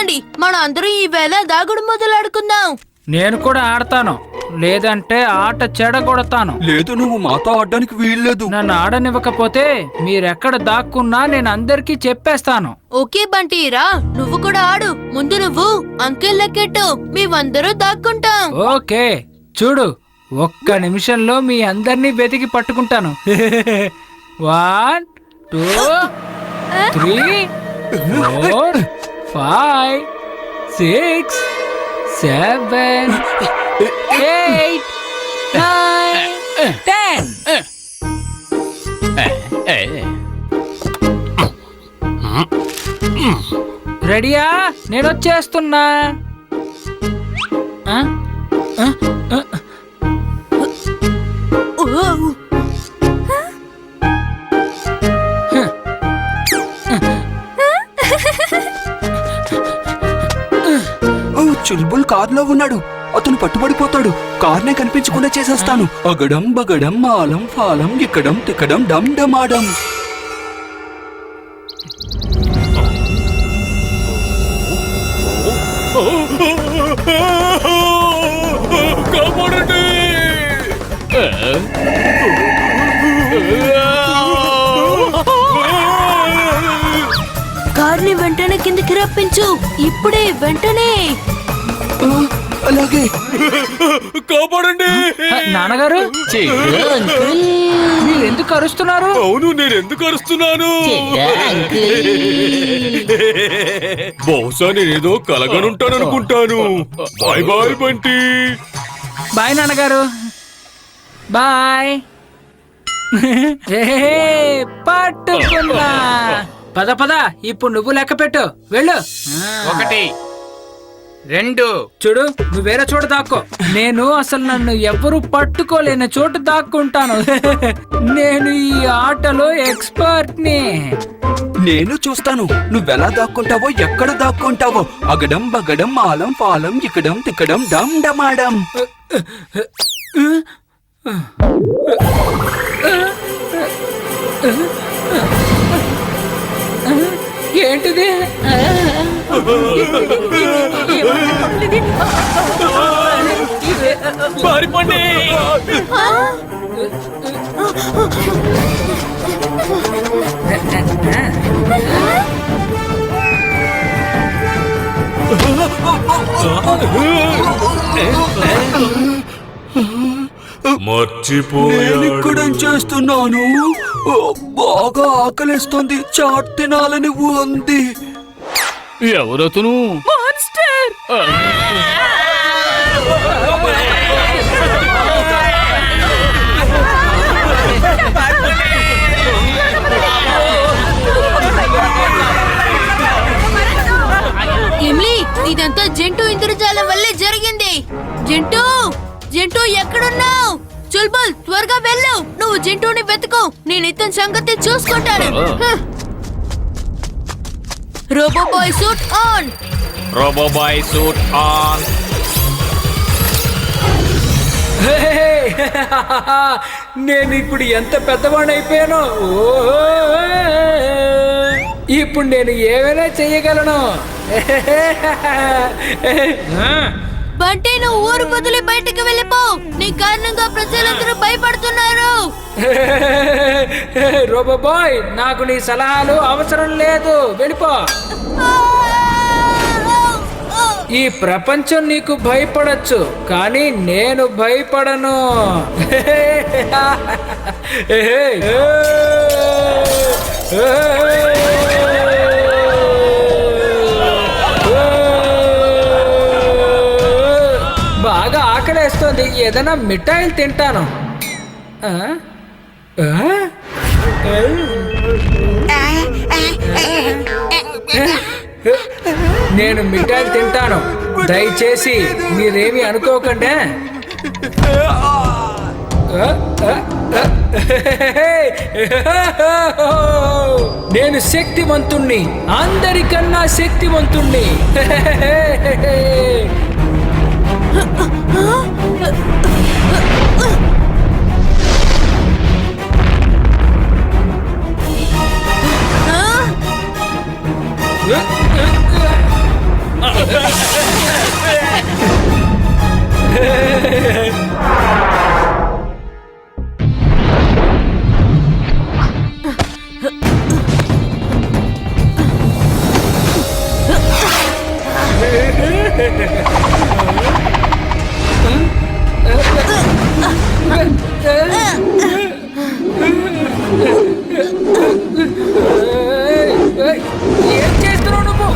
పదండి మన అందరం ఈ వేళ దాగుడు మొదలాడుకుందాం. నేను కూడా ఆడతాను, లేదంటే ఆట చెడగొడతాను. లేదు, నువ్వు మాతో ఆడడానికి వీల్లేదు. నన్ను ఆడనివ్వకపోతే మీరెక్కడ దాక్కున్నా నేను అందరికీ చెప్పేస్తాను. ఓకే బంటీరా, నువ్వు కూడా ఆడు. ముందు నువ్వు అంకెల్ లెక్కెట్టు, మేమందరూ దాక్కుంటాం. ఓకే, చూడు, ఒక్క నిమిషంలో మీ అందరినీ వెతికి పట్టుకుంటాను. 1 2 3 4 5 6 7 8 9 10. రెడీయా? నేను వచ్చేస్తున్నా. చుల్బుల్ కార్లో ఉన్నాడు. అతను పట్టుబడిపోతాడు. కార్నే కనిపించకుండా చేసేస్తాను. అగడం బగడం మాలం ఫాలం ఇక్కడం తిక్కడం డమ్ డమాడం. కార్ని వెంటనే కిందకి రప్పించు, ఇప్పుడే, వెంటనే. అలాగే. కాపాడండి నాన్నగారు, మీరు ఎందుకు అరుస్తున్నారు? అవును, నేను ఎందుకు అరుస్తున్నాను? బహుశా నేనేదో కలగనుంటాననుకుంటాను. Bye bye Bunty. బాయ్ నాన్నగారు. బాయ్. పట్టుకున్నా. పద పద, ఇప్పుడు నువ్వు లెక్క పెట్టు, వెళ్ళు. 1 2. చూడు, నువ్వు వేరే చోట దాక్కో. నేను అసలు నన్ను ఎవరు పట్టుకోలేని చోట దాక్కుంటాను. నేను ఈ ఆటలో ఎక్స్పర్ట్ ని. నేను చూస్తాను నువ్వెలా దాక్కుంటావో, ఎక్కడ దాక్కుంటావో. అగడం బగడం మాలం ఫాలం ఇక్కడం తిక్కడం డమ్ డమాడం. ఏంటిది? పారిపోండి. మర్చిపోయాడు. నేనిక్కడేం చేస్తున్నాను? బాగా ఆకలిస్తుంది, చాట్ తినాలని ఉంది. ఎవరతను? మాన్స్టర్! ఎమ్లీ, ఇదంతా జంటు ఇంద్రజాలం వల్లే జరిగింది. జంటు, జంటు ఎక్కడున్నావు? చుల్బుల్, త్వరగా వెళ్ళు. నువ్వు జంటుని వెతుకు, నేను ఇతని సంగతి చూసుకుంటాను. Robo boy suit on. Robo boy suit on. నేను ఇప్పుడు ఎంత పెద్దవాడిని అయిపోయాను. ఇప్పుడు నేను ఏమైనా చెయ్యగలను. బంటి, నువ్వు ఊరు వదిలి బయటికి వెళ్ళిపో. నీ కారణంగా ప్రజలందరూ భయపడుతున్నారు. రోబో బాయ్, నాకు నీ సలహాలు అవసరం లేదు, వెళ్ళిపో. ఈ ప్రపంచం నీకు భయపడచ్చు, కానీ నేను భయపడను. బాగా ఆకలేస్తోంది, ఏదైనా మిఠాయిలు తింటాను. నేను మిఠాయిలు తింటాను, దయచేసి మీరేమి అనుకోకండి. నేను శక్తివంతుణ్ణి, అందరికన్నా శక్తివంతుణ్ణి. ఏం చేస్తున్నావు నువ్వు?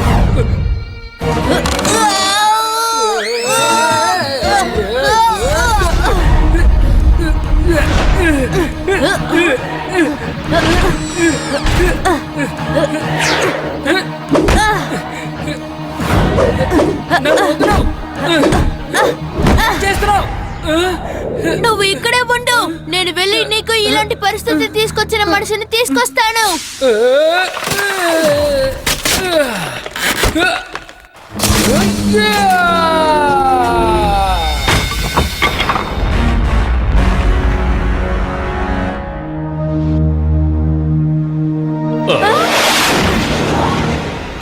నన్ను వదలు. ఏం చేస్తున్నావు? నువ్వు ఇక్కడే ఉండు. నేను వెళ్ళి నీకు ఇలాంటి పరిస్థితి తీసుకొచ్చిన మనిషిని తీసుకొస్తాను.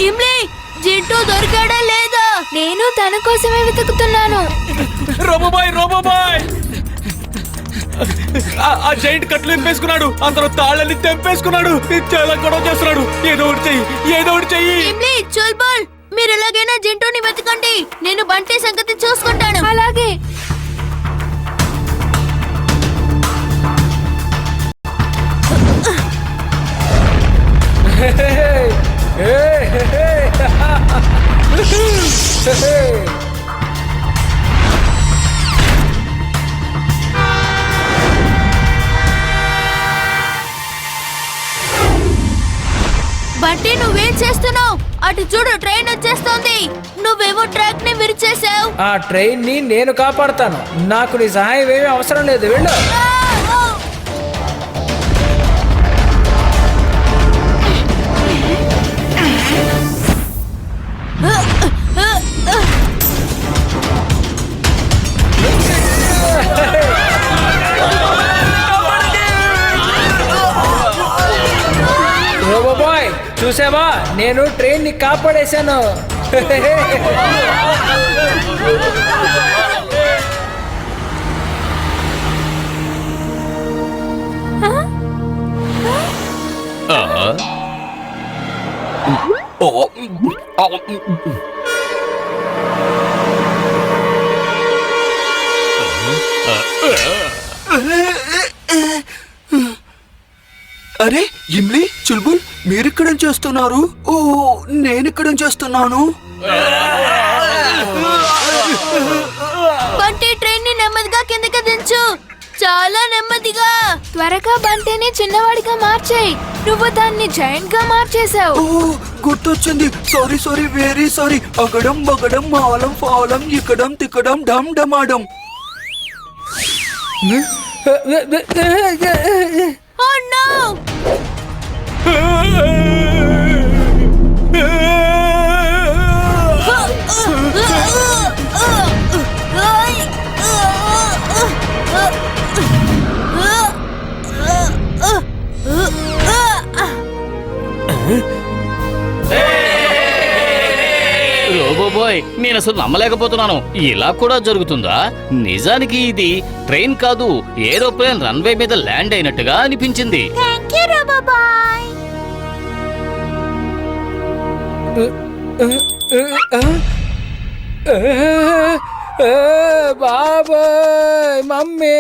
ఇమ్లీ, జింటూ దొరికాడా లేదా? నేను తన కోసమే వెతుకుతున్నాను. రోబోబాయ్ ఆ జైంట్ కట్లు నింపేసుకున్నాడు. అతను తాళ్ళని తెంపేసుకున్నాడు. చాలా గొడవ చేస్తున్నాడు. ఏదో ఒకటి చెయ్యి. ఇమ్లీ, చుల్బుల్, మీరు ఎలాగైనా జింటూని వెతకండి. నేను బంటి సంగతి చూసుకుంటాను. అలాగే. బంటి, నువ్వేం చేస్తున్నావు? అటు చూడు, ట్రైన్ వచ్చేస్తోంది. నువ్వేమో ట్రాక్ ని విరిచేసావు. ఆ ట్రైన్ ని నేను కాపాడతాను. నాకు నీ సహాయం ఏమీ అవసరం లేదు. వెళ్ళు. రోబోబాయ్, చూసావా, నేను ట్రైన్ ని కాపాడేశాను. అరే ఇమ్లీ, చుల్బుల్, మీరిక్కడ చేస్తున్నారు? ఓ, నేనిక్కడ చేస్తున్నాను. బంటి, ట్రైన్ ని నెమ్మదిగా కిందకి దించు. చాలా నెమ్మదిగా. త్వరగా బంటిని చిన్నవాడిగా మార్చేయి. నువ్వు దాన్ని జైంట్ గా మార్చేశావు. ఓ, గుర్తొచ్చింది. Sorry, very sorry. అగడం బగడం మాలం ఫాలం ఇక్కడం తిక్కడం డమ్ డమాడం. Oh no! రోబోబాయ్, నేను అసలు నమ్మలేకపోతున్నాను. ఇలా కూడా జరుగుతుందా? నిజానికి ఇది ట్రైన్ కాదు, ఏరోప్లేన్ రన్వే మీద ల్యాండ్ అయినట్టుగా అనిపించింది. Thank you robo boy. బాబాయ్, మమ్మీ.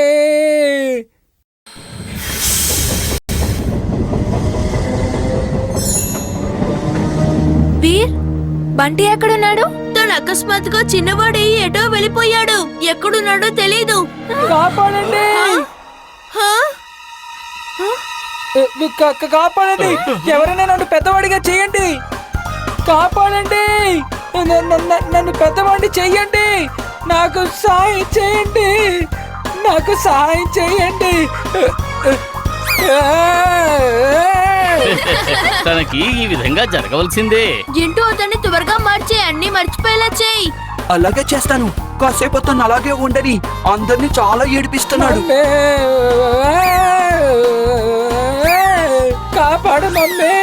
వీర్, బంటి ఎక్కడున్నాడు? తను అకస్మాత్తుగా చిన్నవాడి ఎటో వెళ్ళిపోయాడు. ఎక్కడున్నాడో తెలీదు. కాపాడండి, కాపాడండి. ఎవరైనా నన్ను పెద్దవాడిగా చెయ్యండి. కాపాడండి, నన్ను పెద్దవాడిని చెయ్యండి. నాకు సహాయం చేయండి. తనకి ఈ విధంగా జరగవలసిందే. జింటూ అతన్ని త్వరగా మార్చి అన్ని మర్చిపోయేలా చేయి. అలాగే చేస్తాను. కాసేపు తను అలాగే ఉండని. అందరినీ చాలా ఏడిపిస్తున్నాడు. కాపాడు మమ్మీ.